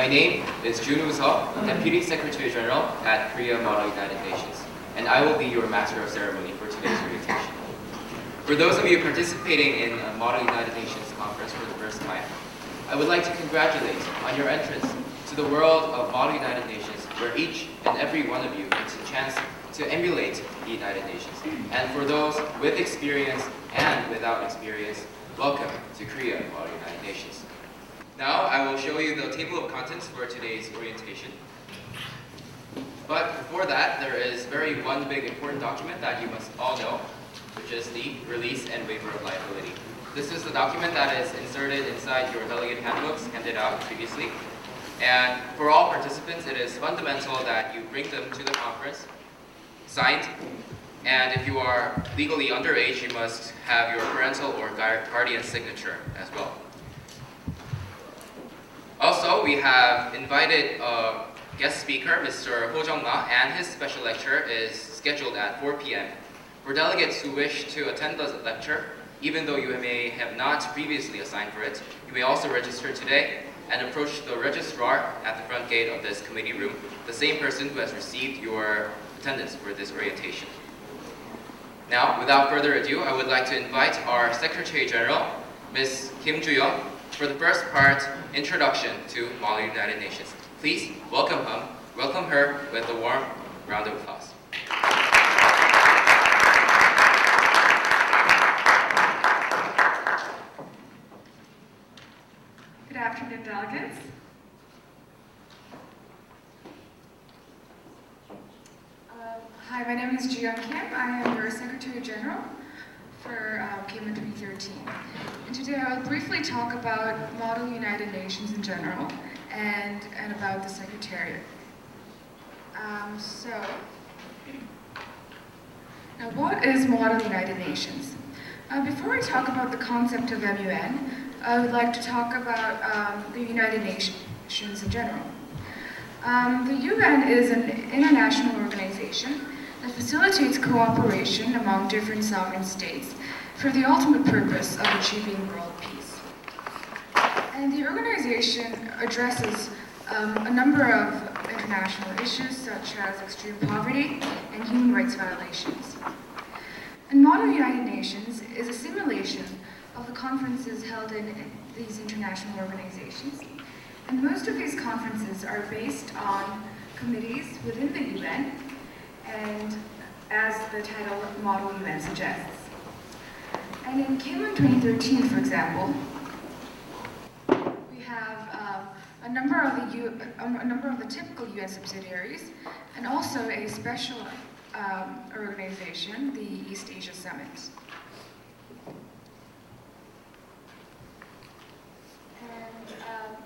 My name is Jun Woo-seo, Deputy Secretary General at Korea Model United Nations, and I will be your Master of Ceremony for today's orientation. For those of you participating in a Model United Nations conference for the first time, I would like to congratulate on your entrance to the world of Model United Nations, where each and every one of you gets a chance to emulate the United Nations. And for those with experience and without experience, welcome to Korea Model United Nations. Now I will show you the table of contents for today's orientation. But before that, there is one big important document that you must all know, which is the Release and Waiver of Liability. This is the document that is inserted inside your delegate handbooks handed out previously. And for all participants, it is fundamental that you bring them to the conference, signed, and if you are legally underage, you must have your parental or guardian signature as well. Also, we have invited a guest speaker, Mr. Ho Jung-ma, and his special lecture is scheduled at 4 p.m. For delegates who wish to attend the lecture, even though you may have not previously assigned for it, you may also register today and approach the registrar at the front gate of this committee room, the same person who has received your attendance for this orientation. Now, without further ado, I would like to invite our Secretary General, Ms. Kim Joo-young, for the first part, Introduction to Model United Nations. Please welcome her with a warm round of applause. Good afternoon, delegates. Hi, my name is Joo-young Kim. I am your Secretary General for KMUN2013. And today I will briefly talk about Model United Nations in general and about the Secretariat. Now what is Model United Nations? Before I talk about the concept of MUN, I would like to talk about the United Nations in general. The UN is an international organization that facilitates cooperation among different sovereign states for the ultimate purpose of achieving world peace. And the organization addresses a number of international issues such as extreme poverty and human rights violations. And Model United Nations is a simulation of the conferences held in these international organizations. And most of these conferences are based on committees within the UN, and as the title Model UN suggests. And in KMUN2013, for example, we have a number of the typical UN subsidiaries, and also a special organization, the East Asia Summit.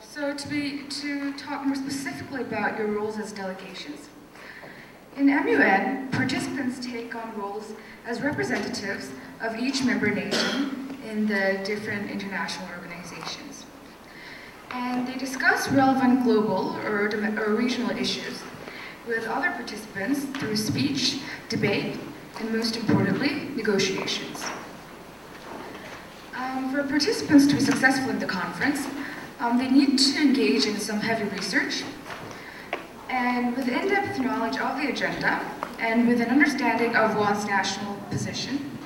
So to talk more specifically about your roles as delegations. In MUN, participants take on roles as representatives of each member nation in the different international organizations. And they discuss relevant global or regional issues with other participants through speech, debate, and most importantly, negotiations. For participants to be successful in the conference, they need to engage in some heavy research, and with in-depth knowledge of the agenda, and with an understanding of one's national position,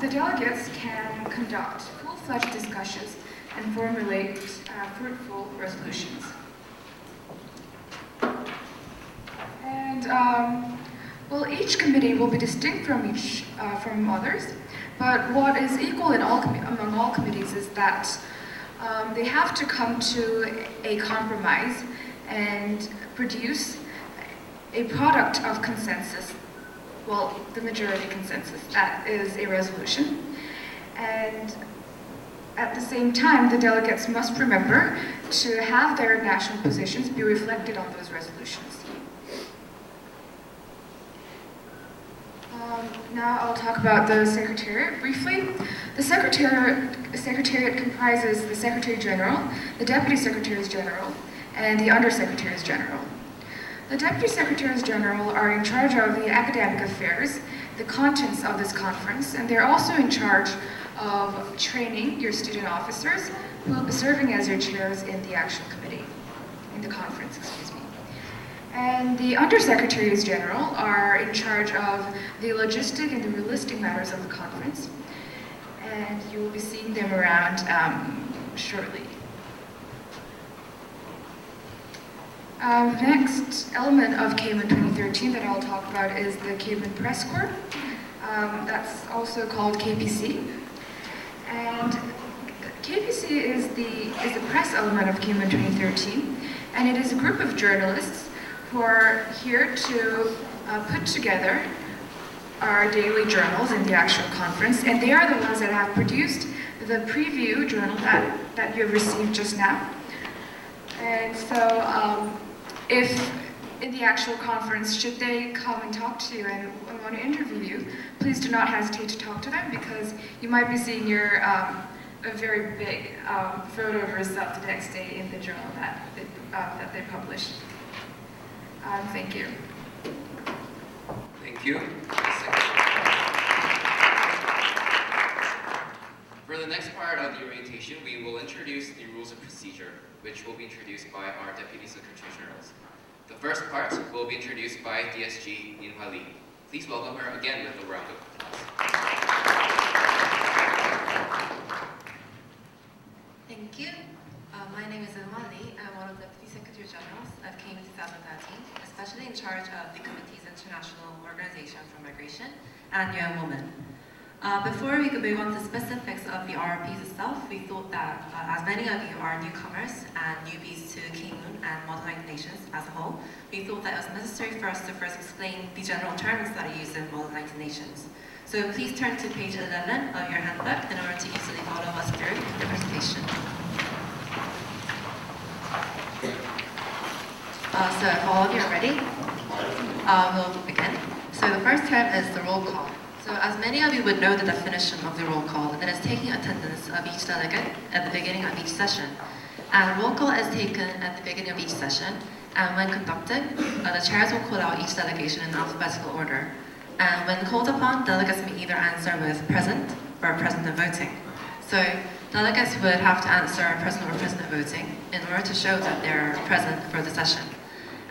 the delegates can conduct full-fledged discussions and formulate fruitful resolutions. And well, each committee will be distinct from others, but what is equal among all committees is that they have to come to a compromise and produce a product of consensus, well, the majority consensus, that is a resolution. And at the same time, the delegates must remember to have their national positions be reflected on those resolutions. Now I'll talk about the Secretariat briefly. The Secretariat comprises the Secretary General, the Deputy Secretaries General, and the Undersecretaries General. The Deputy Secretaries General are in charge of the academic affairs, the contents of this conference, and they're also in charge of training your student officers who will be serving as your chairs in the action committee. in the conference, excuse me. And the Undersecretaries General are in charge of the logistic and the realistic matters of the conference. And you will be seeing them around shortly. Next element of KMUN 2013 that I'll talk about is the KMUN Press Corps. That's also called KPC. And KPC is the press element of KMUN 2013, and it is a group of journalists who are here to put together our daily journals in the actual conference, and they are the ones that have produced the preview journal that you have received just now. And so if in the actual conference, should they come and talk to you and want to interview you, please do not hesitate to talk to them, because you might be seeing your a very big photo of yourself the next day in the journal that they published. Thank you. Thank you. For the next part of the orientation, we will introduce the rules of procedure, which will be introduced by our Deputy Secretary Generals. The first part will be introduced by DSG Min-hwa Lee. Please welcome her again with a round of applause. Thank you. My name is Min-hwa Lee. I'm one of the Deputy Secretary Generals of KMUN 2013, especially in charge of the Committee's International Organization for Migration and UN Women. Before we could move on to specifics of the RRPs itself, we thought that as many of you are newcomers and newbies to KMUN and Model United Nations as a whole, we thought that it was necessary for us to first explain the general terms that are used in Model United Nations. So please turn to page 11 of your handbook in order to easily follow us through the presentation. So if all of you are ready, we'll begin. So the first term is the roll call. So as many of you would know the definition of the roll call, it is taking attendance of each delegate at the beginning of each session. And roll call is taken at the beginning of each session, and when conducted, the chairs will call out each delegation in alphabetical order. And when called upon, delegates may either answer with present or present and voting. So delegates would have to answer present or present and voting in order to show that they're present for the session.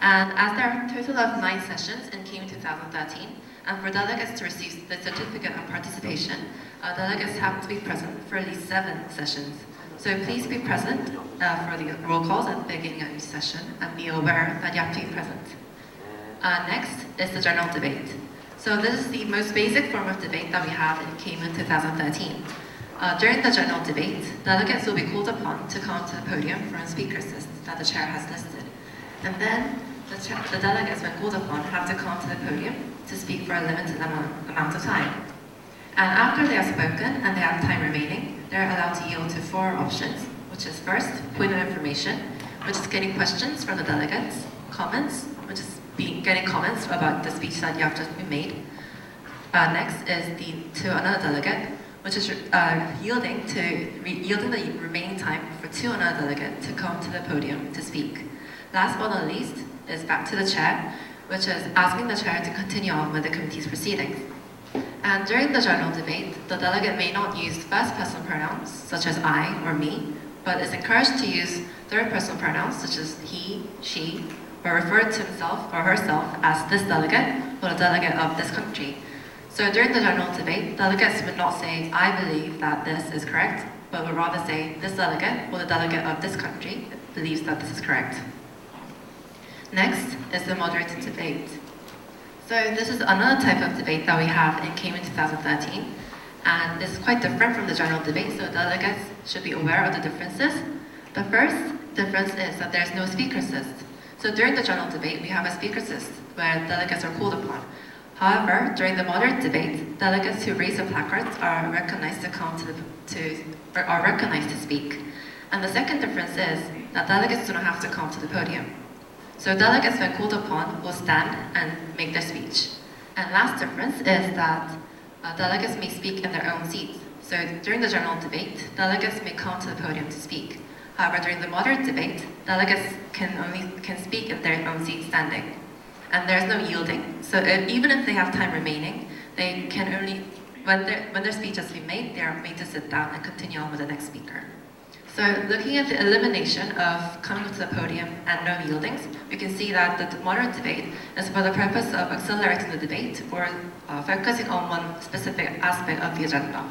And as there are a total of 9 sessions in KMUN 2013, and for delegates to receive the certificate of participation, delegates have to be present for at least 7 sessions. So please be present for the roll calls at the beginning of each session, and be aware that you have to be present. Next is the general debate. So this is the most basic form of debate that we have in KMUN 2013. During the general debate, delegates will be called upon to come to the podium from a speakers list that the chair has listed. And then the delegates, when called upon, have to come to the podium to speak for a limited amount of time. And after they have spoken and they have time remaining, they're allowed to yield to 4 options, which is first, point of information, which is getting questions from the delegates, comments, which is getting comments about the speech that you have just made. Next is to another delegate, which is yielding the remaining time to another delegate to come to the podium to speak. Last but not least is back to the chair, which is asking the chair to continue on with the committee's proceedings. And during the general debate, the delegate may not use first-person pronouns, such as I or me, but is encouraged to use third-person pronouns, such as he, she, or refer to himself or herself as this delegate or the delegate of this country. So during the general debate, delegates would not say, I believe that this is correct, but would rather say, this delegate or the delegate of this country believes that this is correct. Next is the moderated debate. So this is another type of debate that we have in KMUN 2013, and it's quite different from the general debate, so delegates should be aware of the differences. The first difference is that there's no speakers list. So during the general debate, we have a speakers list where delegates are called upon. However, during the moderate debate, delegates who raise the placards are recognized to speak. And the second difference is that delegates do not have to come to the podium. So delegates, when called upon, will stand and make their speech. And last difference is that delegates may speak in their own seats. So during the general debate, delegates may come to the podium to speak. However, during the moderate debate, delegates can speak in their own seat standing. And there's no yielding. So even if they have time remaining, they can only, when their speech has been made, they are made to sit down and continue on with the next speaker. So looking at the elimination of coming to the podium and no yieldings, we can see that the moderate debate is for the purpose of accelerating the debate or focusing on one specific aspect of the agenda.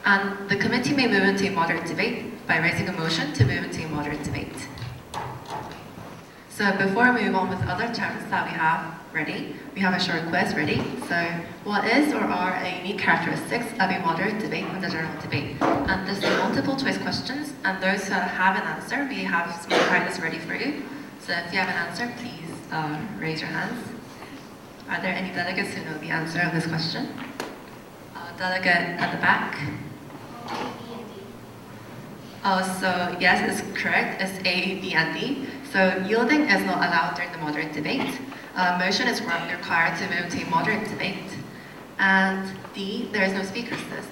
And the committee may move into a moderate debate by raising a motion to move into a moderate debate. So before we move on with other terms that we have ready, we have a short quiz ready. So what is or are a unique characteristics of a moderate debate and the general debate? And this is multiple choice questions, and those who have an answer, we have some prizes ready for you. So if you have an answer, please raise your hands. Are there any delegates who know the answer of this question? Delegate at the back. So yes, it's correct. It's A, B, and D. So yielding is not allowed during the moderate debate. Motion is required to move to a moderate debate. And D, there is no speakers list.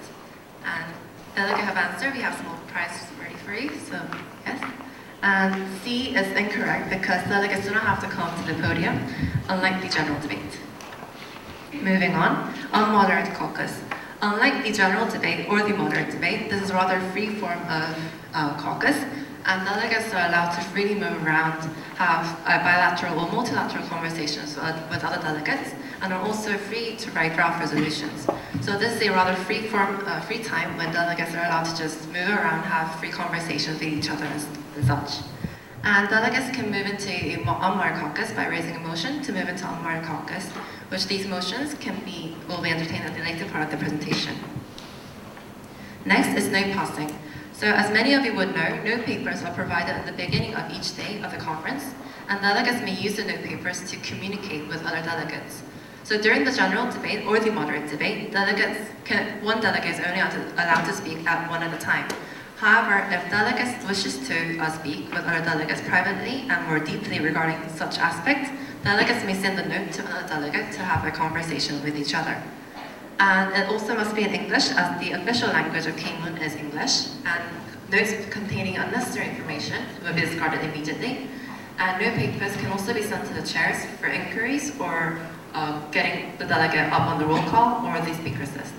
And delegate have answered. We have small prizes ready for you. So yes. And C is incorrect because delegates do not have to come to the podium, unlike the general debate. Moving on moderate caucus. Unlike the general debate or the moderate debate, this is rather free form of caucus, and delegates are allowed to freely move around, have bilateral or multilateral conversations with other delegates, and are also free to write draft resolutions. So this is a rather free form, free time when delegates are allowed to just move around, have free conversations with each other and such. And delegates can move into a unmarked caucus by raising a motion to move into unmarked caucus, which these motions will be entertained at the later part of the presentation. Next is note passing. So as many of you would know, note papers are provided at the beginning of each day of the conference, and delegates may use the note papers to communicate with other delegates. So during the general debate or the moderate debate, one delegate is only allowed to speak at one at a time. However, if delegates wishes to speak with other delegates privately and more deeply regarding such aspects, delegates may send a note to another delegate to have a conversation with each other. And it also must be in English, as the official language of KMUN is English, and notes containing unnecessary information will be discarded immediately. And note papers can also be sent to the chairs for inquiries or getting the delegate up on the roll call or the speakers list.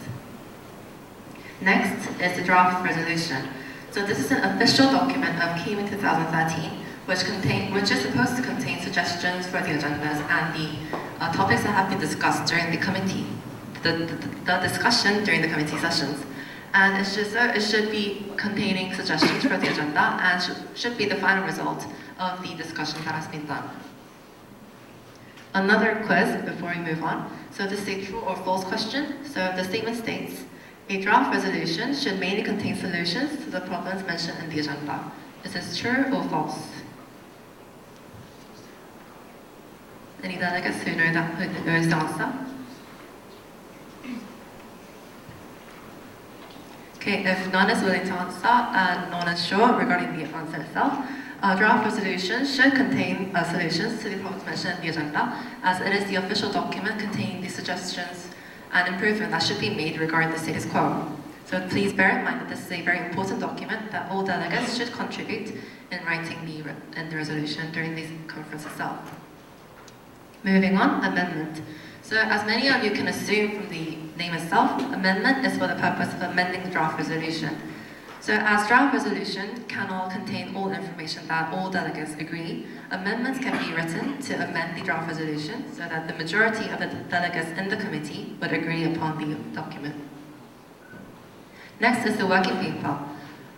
Next is the draft resolution. So this is an official document of KMUN 2013, which is supposed to contain suggestions for the agendas and the topics that have been discussed during the committee, the discussion during the committee sessions. And it should be containing suggestions for the agenda and should be the final result of the discussion that has been done. Another quiz before we move on. So this is a true or false question. So the statement states, a draft resolution should mainly contain solutions to the problems mentioned in the agenda. Is this true or false? Any delegates who knows the answer? Okay, if none is willing to answer and no one is sure regarding the answer itself, draft resolutions should contain solutions to the problems mentioned in the agenda, as it is the official document containing the suggestions and improvement that should be made regarding the status quo. So please bear in mind that this is a very important document that all delegates should contribute in writing the resolution during the conference itself. Moving on, amendment. So as many of you can assume from the name itself, amendment is for the purpose of amending the draft resolution. So as draft resolution cannot contain all information that all delegates agree, amendments can be written to amend the draft resolution so that the majority of the delegates in the committee would agree upon the document. Next is the working paper.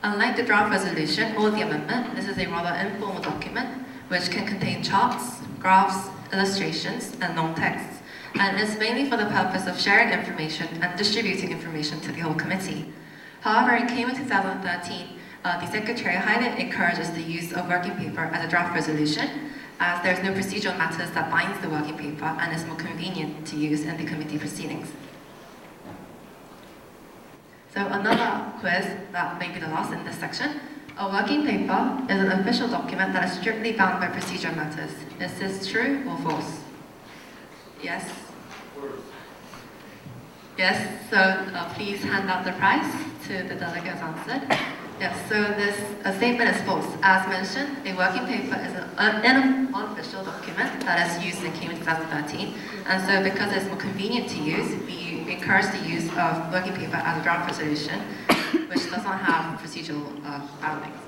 Unlike the draft resolution or the amendment, this is a rather informal document which can contain charts, graphs, illustrations, and long texts, and is mainly for the purpose of sharing information and distributing information to the whole committee. However, in KMUN 2013, the Secretary highly encourages the use of working paper as a draft resolution, as there is no procedural matters that binds the working paper and is more convenient to use in the committee proceedings. So another quiz that may be the last in this section. A working paper is an official document that is strictly bound by procedural matters. Is this true or false? Yes? Yes, so please hand out the prize to the delegates answered. Yes, so this statement is false. As mentioned, a working paper is an unofficial document that is used in KMUN 2013, and so because it's more convenient to use, we encourage the use of working paper as a draft resolution, which does not have procedural outlinks.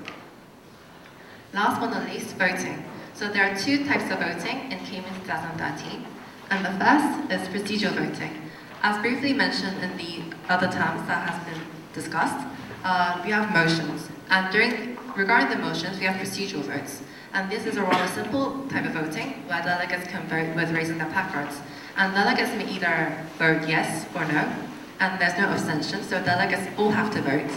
Last but not least, voting. So there are two types of voting in KMUN 2013, and the first is procedural voting. As briefly mentioned in the other terms that has been discussed, we have motions, and regarding the motions, we have procedural votes. And this is a rather simple type of voting, where delegates can vote with raising their placards. And delegates may either vote yes or no, and there's no abstention, so delegates all have to vote.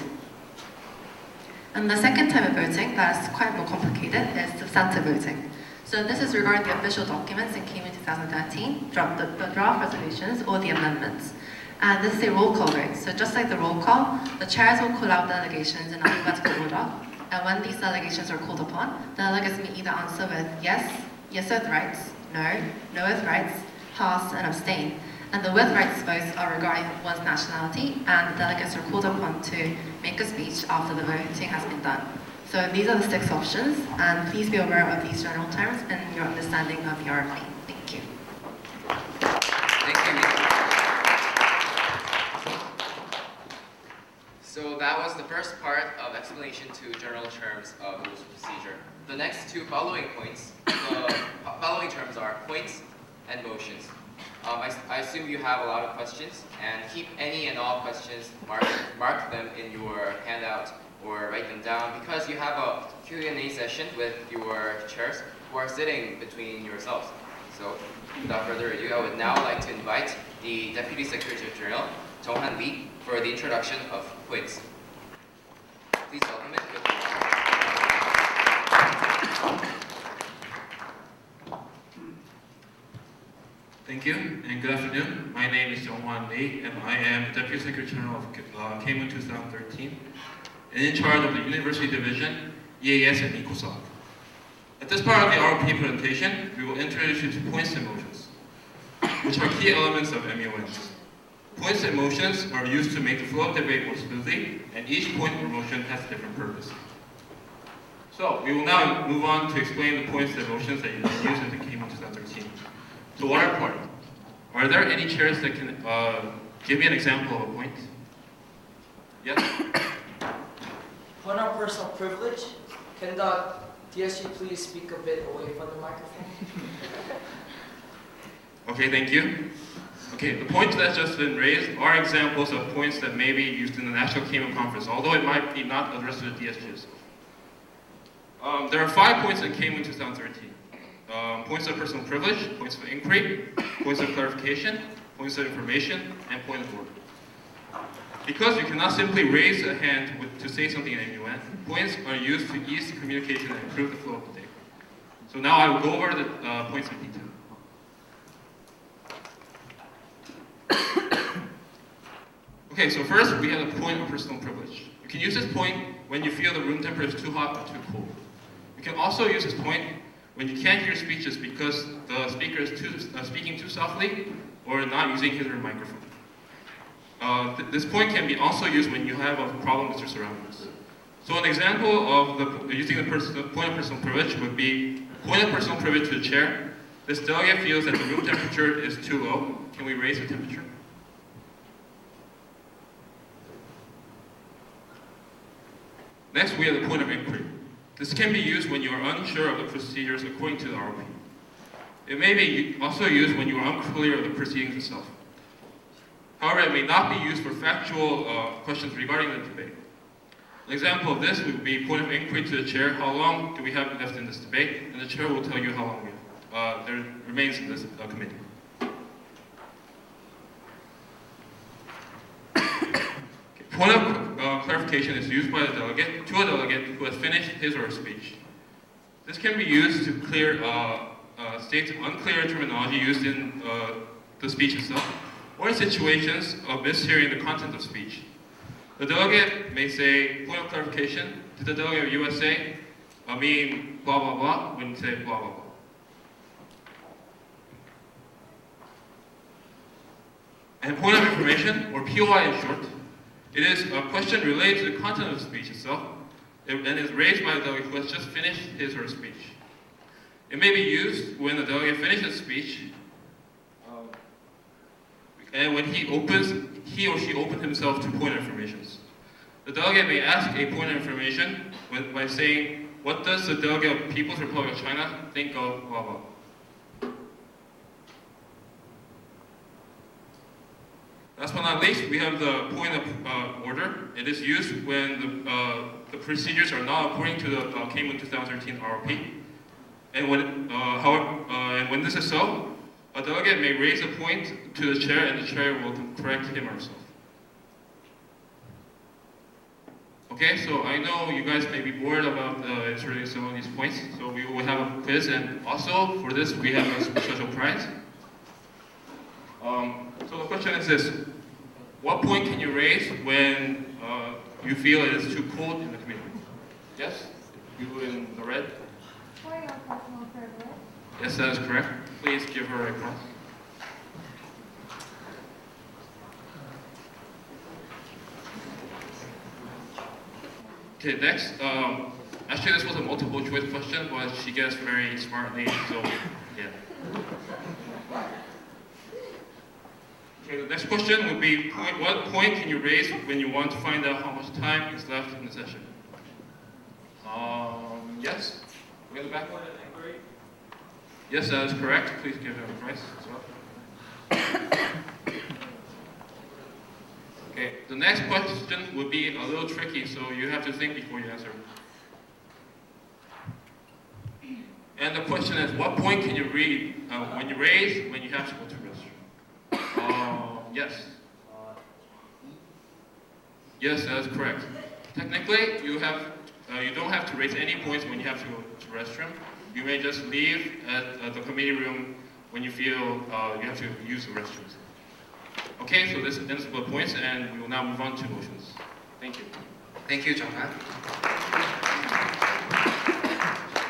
And the second type of voting that is quite more complicated is substantive voting. So this is regarding the official documents in KMUN 2013, the draft resolutions or the amendments. And this is a roll call vote. So just like the roll call, the chairs will call out delegations in alphabetical order. And when these delegations are called upon, delegates may either answer with yes, yes with rights, no, no with rights, pass, and abstain. And the with rights votes are regarding one's nationality, and the delegates are called upon to make a speech after the voting has been done. So these are the 6 options, and please be aware of these general terms and your understanding of the RFP. Thank you. Thank you. So that was the first part of explanation to general terms of rules of procedure. The next 2 following points, the following terms are points and motions. I assume you have a lot of questions, and keep any and all questions, mark them in your handout or write them down, because you have a Q&A session with your chairs who are sitting between yourselves. So without further ado, I would now like to invite the Deputy Secretary General, Jong-han Lee, for the introduction of points. Please welcome it with Thank you, and good afternoon. My name is Jong-han Lee, and I am the Deputy Secretary General of KMUN 2013, and in charge of the University Division, EAS and ECOSOC. At this part of the ROP presentation, we will introduce you to points and motions, which are key elements of MUNs. Points and motions are used to make the flow of debate more smoothly, and each point or motion has a different purpose. So, we will now move on to explain the points and motions that you can use in the KMUN 2013. So water party. Are there any chairs that can give me an example of a point? Yes? Point of personal privilege. Can the DSG please speak a bit away from the microphone? Okay, thank you. Okay, the points that's just been raised are examples of points that may be used in the National KMUN Conference, although it might be not addressed to the DSGs. There are 5 points in KMUN 2013. Points of personal privilege, points of inquiry, points of clarification, points of information, and point of order. Because you cannot simply raise a hand to say something in MUN, points are used to ease communication and improve the flow of the day. So now I will go over the points in detail. Okay, so first we have a point of personal privilege. You can use this point when you feel the room temperature is too hot or too cold. You can also use this point when you can't hear speeches because the speaker is speaking too softly or not using his or her microphone. This point can be also used when you have a problem with your surroundings. So an example of using the point of personal privilege would be point of personal privilege to the chair. This delegate feels that the room temperature is too low. Can we raise the temperature? Next, we have the point of inquiry. This can be used when you are unsure of the procedures according to the ROP. It may be also used when you are unclear of the proceedings itself. However, it may not be used for factual questions regarding the debate. An example of this would be point of inquiry to the chair: how long do we have left in this debate? And the chair will tell you how long there remains in this committee. Point of clarification is used by the delegate to a delegate who has finished his or her speech. This can be used to clear state unclear terminology used in the speech itself, or in situations of mishearing the content of speech. The delegate may say, point of clarification, to the delegate of USA, I mean blah blah blah, when you say blah blah blah. And point of information, or POI in short, it is a question related to the content of the speech itself, and is raised by the delegate who has just finished his or her speech. It may be used when the delegate finishes speech. and when he or she opens himself to point informations. The delegate may ask a point of information by saying, what does the delegate of People's Republic of China think of blah blah? Last but not least, we have the point of order. It is used when the procedures are not according to the KMUN2013 ROP. And when this is so, a delegate may raise a point to the chair and the chair will correct him or herself. Okay, so I know you guys may be bored about inserting some of these points, so we will have a quiz, and also for this we have a special prize. So the question is this: what point can you raise when you feel it is too cold in the committee? Yes? You in the red? Yes, that is correct. Please give her a applause. Okay, next. Actually, this was a multiple choice question, but she guessed very smartly, so yeah. Okay, the next question would be, what point can you raise when you want to find out how much time is left in the session? Yes? We have the back one at inquiry? Yes, that is correct. Please give them a prize as well. Okay, the next question would be a little tricky, so you have to think before you answer. And the question is, what point can you read when you raise when you have to go to the restroom? Yes. Yes, that is correct. Technically, you don't have to raise any points when you have to go to the restroom. You may just leave at the committee room when you feel you have to use the restrooms. Okay, so this ends the points, and we will now move on to motions. Thank you. Thank you, Jung-han.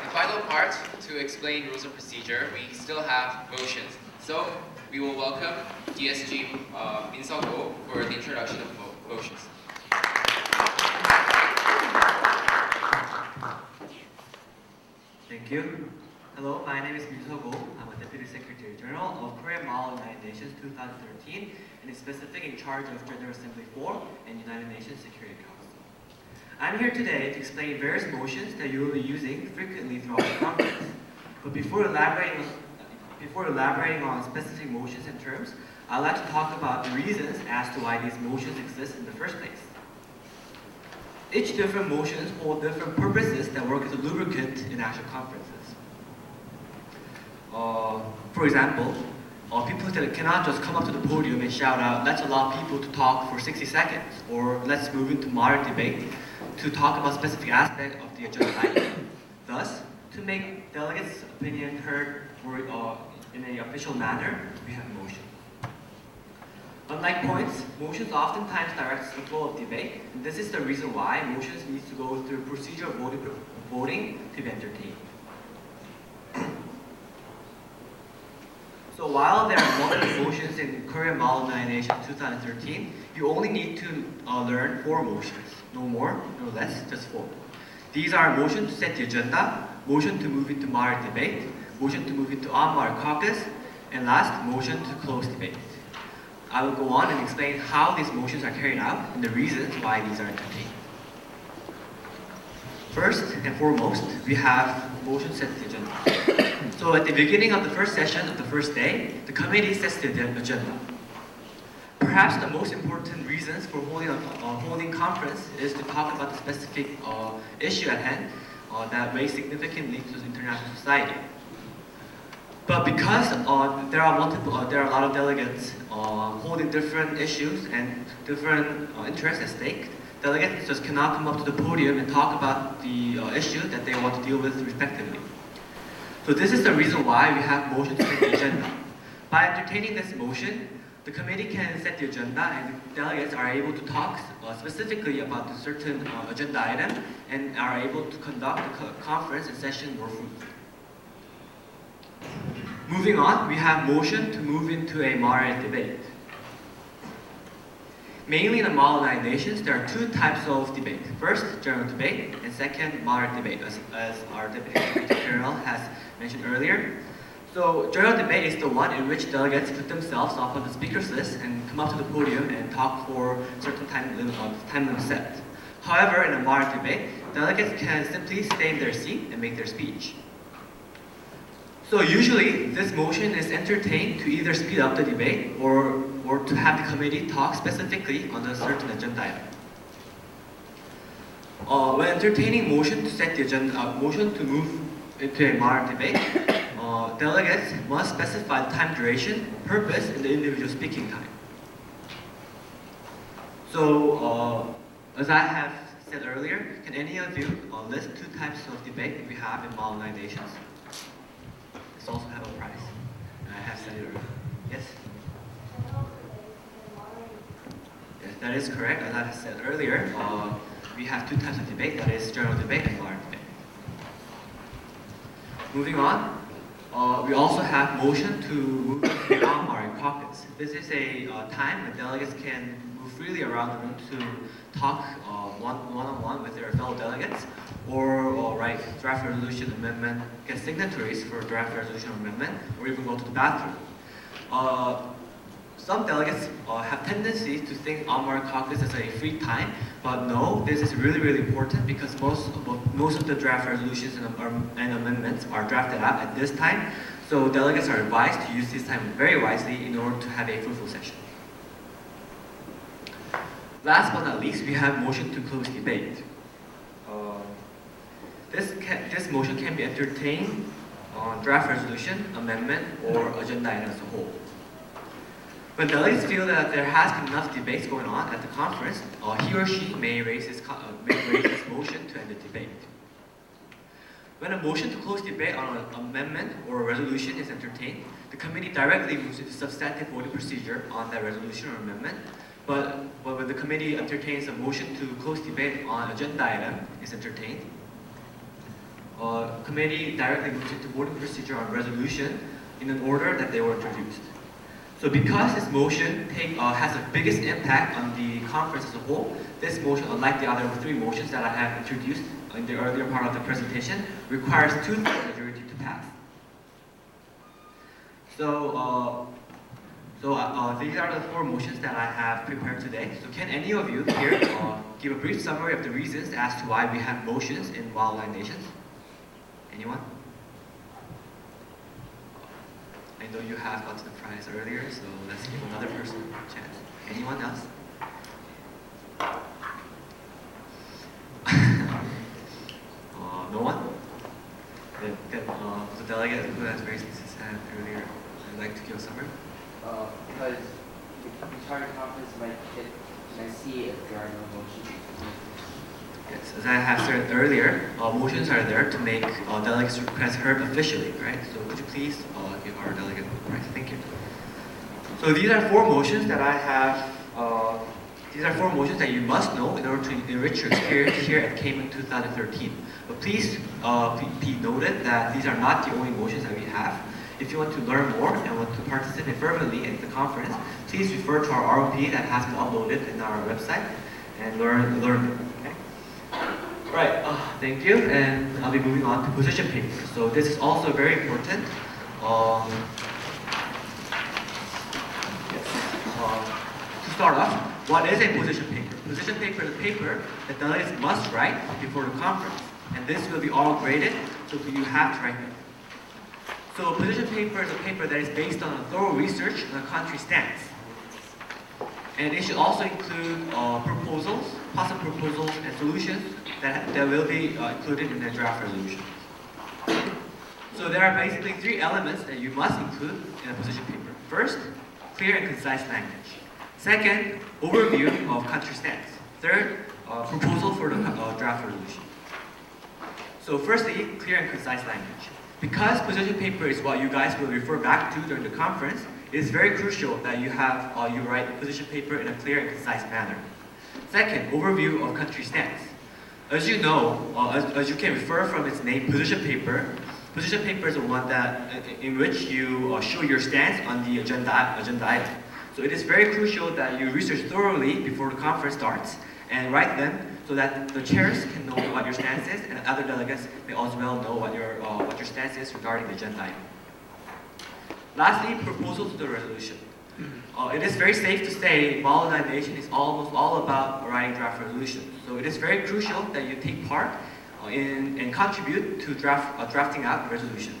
The final part, to explain rules of procedure, we still have motions. So we will welcome DSG Min Seo-go for the introduction of motions. Thank you. Hello, my name is Min Seo-go. I'm a Deputy Secretary General of Korean Model United Nations 2013 and is specific in charge of General Assembly 4 and United Nations Security Council. I'm here today to explain various motions that you will be using frequently throughout the conference. But before elaborating on specific motions and terms, I'd like to talk about the reasons as to why these motions exist in the first place. Each different motions hold different purposes that work as a lubricant in actual conferences. For example, people that cannot just come up to the podium and shout out, let's allow people to talk for 60 seconds, or let's move into moderate debate to talk about specific aspect of the agenda item. Thus, to make delegates' opinion heard in an official manner, we have motion. Unlike points, motions oftentimes direct the flow of debate, and this is the reason why motions need to go through procedure of voting to be entertained. So while there are multiple motions in Korean Model United Nations 2013, you only need to learn 4 motions. No more, no less, just 4. These are motion to set the agenda, motion to move into moderate debate, motion to move into on-moderate caucus, and last, motion to close debate. I will go on and explain how these motions are carried out and the reasons why these are entertained. First and foremost, we have motion set the agenda. So at the beginning of the first session of the first day, the committee sets the agenda. Perhaps the most important reasons for holding conference is to talk about the specific issue at hand that weighs significantly to international society. But because there are a lot of delegates holding different issues and different interests at stake, delegates just cannot come up to the podium and talk about the issue that they want to deal with respectively. So this is the reason why we have motion to set the agenda. By entertaining this motion, the committee can set the agenda and delegates are able to talk specifically about a certain agenda item and are able to conduct the conference and session more fruitfully. Moving on, we have motion to move into a moderate debate. Mainly in the Model United Nations, there are 2 types of debate. First, general debate, and second, moderate debate, as our Deputy Secretary General has mentioned earlier. So general debate is the one in which delegates put themselves up on the speakers list and come up to the podium and talk for certain time limit set. However, in a moderate debate, delegates can simply stay in their seat and make their speech. So usually, this motion is entertained to either speed up the debate or to have the committee talk specifically on a certain agenda item. When entertaining motion to set the agenda, motion to move into a moderate debate, delegates must specify the time duration, purpose, and the individual speaking time. So, as I have said earlier, can any of you list 2 types of debate that we have in Model 9 nations? This also have a prize. And I have said it earlier. Yes? Yes, that is correct. As I have said earlier, we have 2 types of debate, that is general debate and moderate debate. Moving on, we also have motion to move beyond moderate caucus. This is a time when delegates can move freely around the room to talk one-on-one with their fellow delegates, or write draft resolution amendment, get signatories for draft resolution amendment, or even go to the bathroom. Some delegates have tendency to think on-moderate caucus as a free time, but no, this is really, really important because most of the draft resolutions and amendments are drafted out at this time, so delegates are advised to use this time very wisely in order to have a fruitful session. Last but not least, we have motion to close debate. This motion can be entertained on draft resolution, amendment, or agenda item as a whole. When delegates feel that there has been enough debates going on at the conference, he or she may raise his motion to end the debate. When a motion to close debate on an amendment or a resolution is entertained, the committee directly moves into substantive voting procedure on that resolution or amendment. But when the committee entertains a motion to close debate on agenda item is entertained, committee directly moves into voting procedure on resolution in an order that they were introduced. So because this motion has the biggest impact on the conference as a whole, this motion, unlike the other 3 motions that I have introduced in the earlier part of the presentation, requires 2/3 majority to pass. So, these are the 4 motions that I have prepared today. So can any of you here give a brief summary of the reasons as to why we have motions in Model 9 nations? Anyone? I know you have got to the prize earlier, so let's give another person a chance. Anyone else? No one? The delegate who has raised his hand earlier, I'd like to give a summary. Because the entire conference might see if there are no motions. Yes, as I have said earlier, motions are there to make delegates' requests heard officially, right? So could you please give our delegate the prize? Thank you. So these are 4 motions that I have. These are 4 motions that you must know in order to enrich your experience here at KMUN 2013. But please be noted that these are not the only motions that we have. If you want to learn more and want to participate fervently in the conference, please refer to our ROP that has been uploaded in our website and learn. Okay? Right. Thank you. And I'll be moving on to position paper. So this is also very important. To start off, what is a position paper? Position paper is a paper that delegates must write before the conference, and this will be all graded, so you have to write it. So a position paper is a paper that is based on a thorough research on a country stance. And it should also include proposals, possible proposals, and solutions that will be included in the draft resolution. So there are basically 3 elements that you must include in a position paper. First, clear and concise language. Second, overview of country stance. Third, proposal for the draft resolution. So firstly, clear and concise language. Because position paper is what you guys will refer back to during the conference, it is very crucial that you write position paper in a clear and concise manner. Second, overview of country stance. As you know, as you can refer from its name, position paper is the one in which you show your stance on the agenda item. So it is very crucial that you research thoroughly before the conference starts and write them so that the chairs can know what your stance is and other delegates may also well know what your stance is regarding the agenda item. Lastly, proposal to the resolution. It is very safe to say model united nation is almost all about writing draft resolutions. So it is very crucial that you take part in and contribute to drafting out resolution.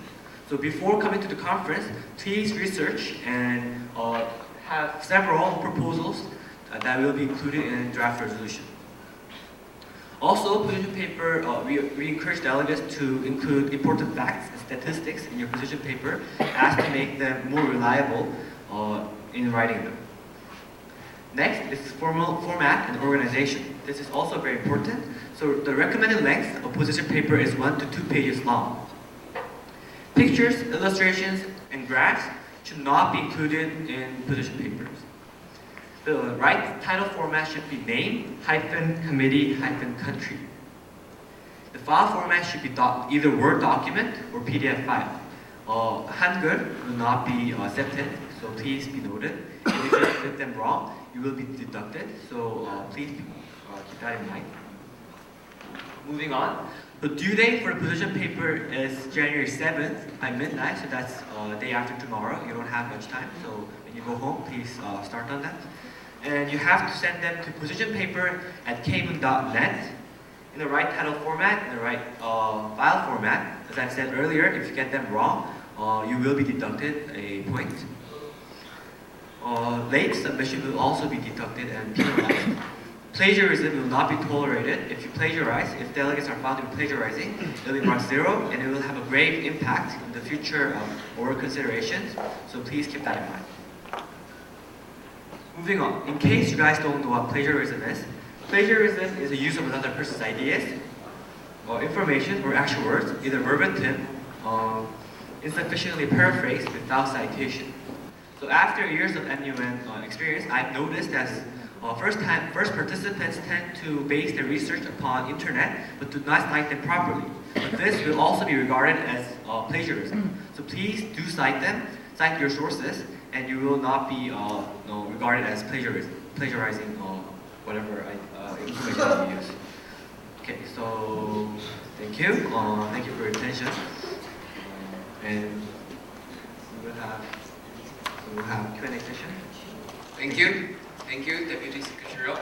So before coming to the conference, please research and have several proposals that will be included in draft resolution. Also, position paper, we encourage delegates to include important facts and statistics in your position paper as to make them more reliable in writing them. Next is format and organization. This is also very important. So the recommended length of position paper is 1 to 2 pages long. Pictures, illustrations, and graphs should not be included in position papers. The right title format should be name, committee, country. The file format should be either Word document or PDF file. Hangul will not be accepted, so please be noted. If you just get them wrong, you will be deducted, so please keep that in mind. Moving on, the due date for the position paper is January 7th by midnight, so that's day after tomorrow. You don't have much time, so when you go home, please start on that. And you have to send them to positionpaper@kmun.net in the right title format, in the right file format. As I said earlier, if you get them wrong, you will be deducted a point. Late submission will also be deducted and penalized. Plagiarism will not be tolerated. If you plagiarize, if delegates are found to be plagiarizing, it will be marked 0 and it will have a grave impact in the future oral considerations, so please keep that in mind. Moving on, in case you guys don't know what plagiarism is the use of another person's ideas, or information, or actual words, either verbatim, insufficiently paraphrased without citation. So after years of MUN experience, I've noticed that first participants tend to base their research upon internet, but do not cite them properly. But this will also be regarded as plagiarism. So please do cite them, cite your sources, and you will not be regarded as plagiarizing whatever information that you use. Okay, so thank you. Thank you for your attention. And we will have Q&A session. Thank you, Deputy Secretary.